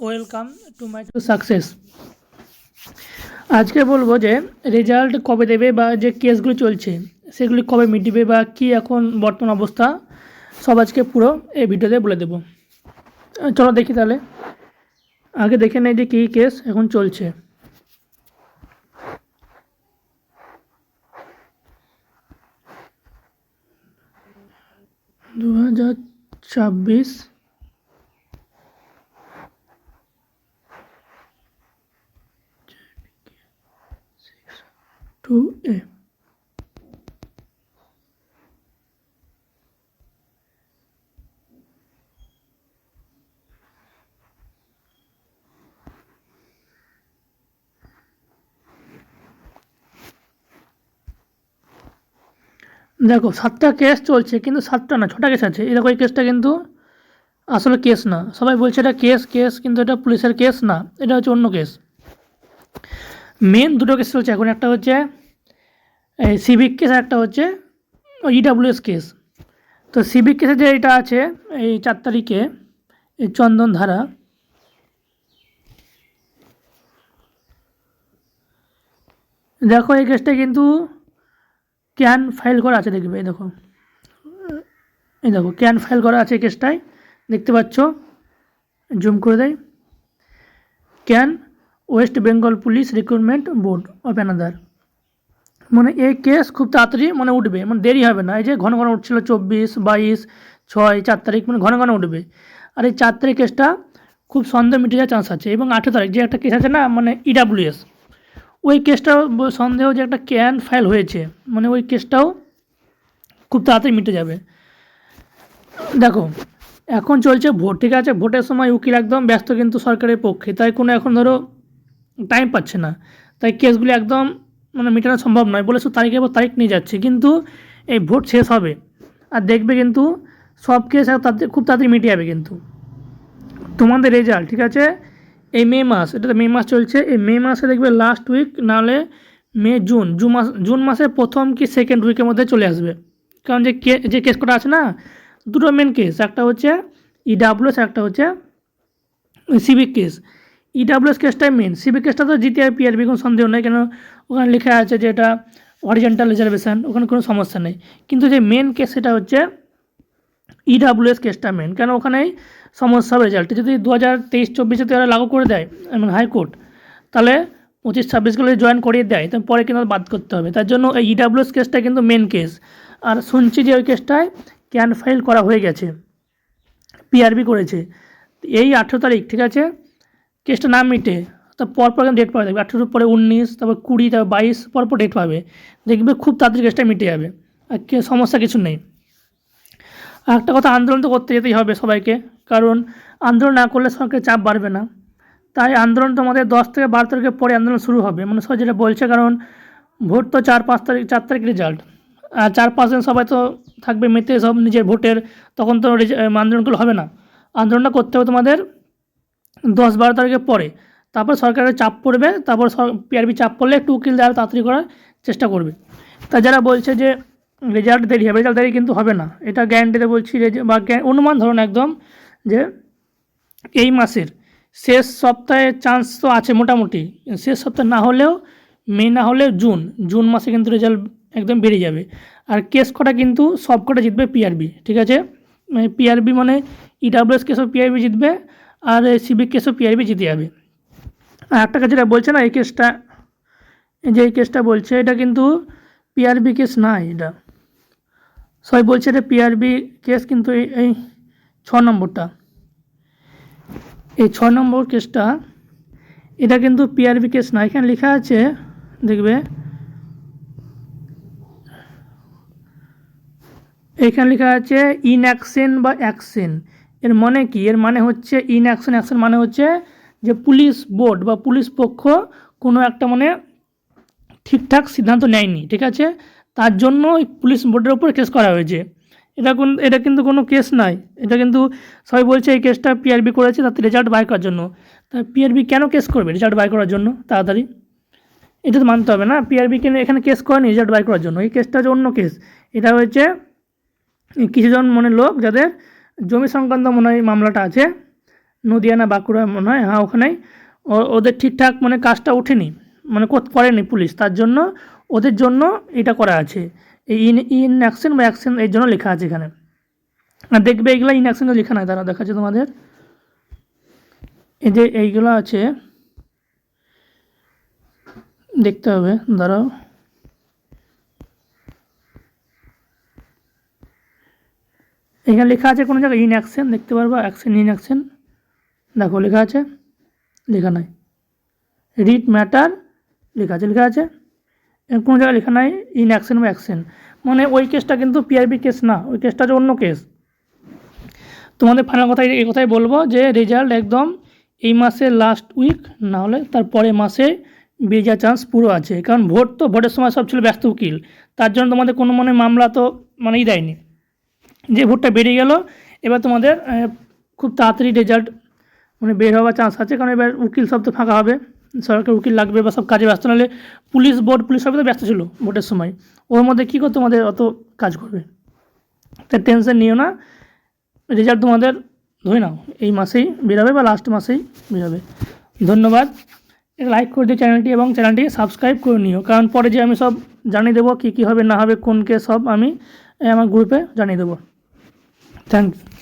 Welcome to my to success. আজকে বলবো যে রেজাল্ট কবে দেবে বা যে কেসগুলি চলছে সেগুলি কবে মিটবে বা কি এখন বর্তমান অবস্থা সব আজকে পুরো এই ভিডিওতে বলে দেবো। চলো দেখি তাহলে আগে দেখে নেই যে কী কেস এখন চলছে। 2026 2A। দেখো 7টা কেস চলছে, কিন্তু 7টা না 6টা কেস আছে। এরকম এই কেসটা কিন্তু আসলে কেস না। সবাই বলছে এটা কেস কেস, কিন্তু এটা পুলিশের কেস না, এটা হচ্ছে অন্য কেস। মেন দুটো কেস চলছে এখন, একটা হচ্ছে এই সিভিক কেস আর একটা হচ্ছে ইডাব্লিউএস কেস। তো সিভিক কেসে যে এটা আছে এই 4 তারিখে এই চন্দন ধারা, দেখো এই কেসটা কিন্তু ক্যান ফাইল করা আছে, দেখবে এই দেখো ক্যান ফাইল করা আছে কেসটায়, দেখতে পাচ্ছ, জুম করে দেয়। Can West Bengal police recruitment board of another, মানে এই কেস খুব তাড়াতাড়ি মানে উঠবে, মানে দেরি হবে না। এই যে ঘন ঘন উঠছিল 24, 22, 6, 4 তারিখ, মানে ঘন ঘন উঠবে। আর এই 4 তারিখ কেসটা খুব সন্দেহ মিটে যাওয়ার চান্স আছে। এবং 18 তারিখ যে একটা কেস আছে না, মানে ইডাব্লিউএস, ওই কেসটাও সন্দেহ যে একটা ক্যান ফাইল হয়েছে, মানে ওই কেসটাও খুব তাড়াতাড়ি মিটে যাবে। দেখো এখন চলছে ভোট, ঠিক আছে, ভোটের সময় উকিল একদম ব্যস্ত কিন্তু সরকারের পক্ষে, তাই কোনো এখন ধরো টাইম পাচ্ছে না, তাই কেসগুলি একদম মানে মেটানো সম্ভব নয় বলে শুধু তারিখের পর তারিখ নিয়ে যাচ্ছে। কিন্তু এই ভোট শেষ হবে আর দেখবে কিন্তু সব কেস খুব তাড়াতাড়ি মিটে যাবে। কিন্তু তোমাদের রেজাল্ট, ঠিক আছে, এই মে মাস, এটা তো মে মাস চলছে, এই মে মাসে দেখবে লাস্ট উইক, নাহলে মে জুন মাসের প্রথম কি সেকেন্ড উইকের মধ্যে চলে আসবে। কারণ যে কেস কটা আছে না, দুটো মেন কেস, একটা হচ্ছে ইডাব্লিউএস, একটা হচ্ছে সিভিক কেস। ইডাব্লিউএস কেসটাই মেন, সিভিক কেসটা তো জিটিআই পিআরবি কোনো সন্দেহ নেই, কেন ওখানে লেখা আছে যে এটা অরিজেন্টাল রিজার্ভেশন, ওখানে কোনো সমস্যা নেই। কিন্তু যে মেন কেস সেটা হচ্ছে ইডাব্লিউএস কেসটা মেন, কেন ওখানেই সমস্যা হবে রেজাল্টে। যদি 2023-24 ওরা লাগু করে দেয় মানে হাইকোর্ট, তাহলে 25-26গুলো জয়েন করিয়ে দেয়, তো পরে কিন্তু বাদ করতে হবে। তার জন্য এই ইডাব্লিউএস কেসটা কিন্তু মেন কেস। আর শুনছি যে ওই কেসটায় ক্যান ফাইল করা হয়ে গেছে, পিআরবি করেছে। এই 18 তারিখ, ঠিক আছে, কেসটা না মিটে তো পরপর ডেট পাবে, দেখবে 18 পরে 19, তারপর 20, তারপর 22, পরপর ডেট পাবে, দেখবে খুব তাড়াতাড়ি কেসটা মিটে যাবে আর সমস্যা কিছু নেই। আর একটা কথা, আন্দোলন তো করতে যেতেই হবে সবাইকে, কারণ আন্দোলন না করলে সরকারের চাপ বাড়বে না। তাই আন্দোলন তো আমাদের 10 থেকে 12 তারিখের পরে আন্দোলন শুরু হবে, মানে সবাই যেটা বলছে, কারণ ভোট তো 4 তারিখ রেজাল্ট, আর 4-5 দিন সবাই তো থাকবে মেতে সব নিজের ভোটের, তখন তো আন্দোলনগুলো হবে না। আন্দোলনটা করতে হবে তোমাদের 10-12 তারিখের পরে, তারপর সরকারের চাপ পড়বে, তারপর পিআরবি চাপ পড়লে একটু উকিল দেওয়ার তাড়াতাড়ি করার চেষ্টা করবে। তা যারা বলছে যে রেজাল্ট দেরি হবে, রেজাল্ট দেরি কিন্তু হবে না, এটা গ্যারান্টিতে বলছি, বা অনুমান ধরুন একদম, যে এই মাসের শেষ সপ্তাহে চান্স তো আছে মোটামুটি, শেষ সপ্তাহে না হলেও মে, না হলেও জুন মাসে কিন্তু রেজাল্ট একদম বেরিয়ে যাবে। আর কেস কটা কিন্তু সব কটা জিতবে পিআরবি, ঠিক আছে, মানে পিআরবি মানে ইডাব্লিউএস কেসও পিআরবি জিতবে, আর সিভিক কেসও পিআরবি জিতে যাবে। আর একটা কাজ যেটা বলছে না, এই কেসটা, যে এই কেসটা বলছে, এটা কিন্তু পিআরবি কেস না, এটা সবাই বলছে এটা পিআরবি কেস, কিন্তু এই 6 নম্বরটা, এই 6 নম্বর কেসটা, এটা কিন্তু পিআরবি কেস না। এখানে লেখা আছে, দেখবে এখানে লেখা আছে ইনঅ্যাকশন বা অ্যাকশন। এর মানে কি? এর মানে হচ্ছে ইনঅ্যাকশন, অ্যাকশন মানে হচ্ছে যে পুলিশ বোর্ড বা পুলিশ পক্ষ কোনো একটা মানে ঠিকঠাক সিদ্ধান্ত নেয়নি, ঠিক আছে, তার জন্য পুলিশ বোর্ডের ওপর কেস করা হয়েছে। এটা কিন্তু কোনো কেস নয়, এটা কিন্তু সবাই বলছে এই কেসটা পিআরবি করেছে তাতে রেজাল্ট বাই করার জন্য। তা পিআরবি কেন কেস করবে রেজাল্ট বাই করার জন্য তাড়াতাড়ি? এটা তো মানতে হবে না, পিআরবি কেন এখানে কেস করেনি রেজাল্ট বাই করার জন্য। এই কেসটা হচ্ছে অন্য কেস, এটা হয়েছে কিছুজন লোক যাদের জমি সংক্রান্ত মনে হয় মামলাটা আছে, নদিয়া না বাঁকুড়া মনে হয়, হ্যাঁ ওখানেই ওদের ঠিকঠাক মানে কাজটা ওঠেনি, মানে করেনি পুলিশ, তার জন্য ওদের জন্য এটা করা আছে, এই ইন অ্যাকশন বা অ্যাকশন এর জন্য লেখা আছে এখানে। আর দেখবে এইগুলো ইন অ্যাকশনে লেখা নাই, তারা দেখাচ্ছে তোমাদের, এই যে এইগুলো আছে দেখতে হবে, দাঁড়াও, এখানে লেখা আছে কোনো জায়গায় ইন অ্যাকশন দেখতে পারবা, অ্যাকশন ইন অ্যাকশন দেখো লেখা আছে, লেখা নাই, রিট ম্যাটার লেখা আছে কোনো জায়গায় লেখা নাই ইন অ্যাকশন বা অ্যাকশন, মানে ওই কেসটা কিন্তু পিআরবি কেস না, ওই কেসটা হচ্ছে অন্য কেস। তোমাদের ফাইনাল কথা এই কথাই বলবো যে রেজাল্ট একদম এই মাসের লাস্ট উইক না হলে তার পরের মাসে বেরিয়ে যাওয়ার চান্স পুরো আছে, কারণ ভোটের সময় সব ছিল ব্যস্ত উকিল, তার জন্য তোমাদের কোনো মানে মামলা তো মানেই দেয়নি, যে ভোটটা বেরিয়ে গেল এবার তোমাদের খুব তাড়াতাড়ি রেজাল্ট মানে বের হওয়ার চান্স আছে, কারণ এবার উকিল সব তো ফাঁকা হবে, সরকার উকিল লাগবে বা সব কাজে ব্যস্ত, নাহলে পুলিশ সবই তো ব্যস্ত ছিল ভোটের সময়, ওর মধ্যে কী করে তোমাদের অত কাজ করবে, তাই টেনশন নিও না, রেজাল্ট তোমাদের ধরে নাও এই মাসেই বেরোবে বা লাস্ট মাসেই বেরোবে। ধন্যবাদ, লাইক করে দিও চ্যানেলটি এবং চ্যানেলটিকে সাবস্ক্রাইব করে নিও, কারণ পরে যে আমি সব জানিয়ে দেবো কী কী হবে না হবে কোন কে সব আমি আমার গ্রুপে জানিয়ে দেবো। Thank you.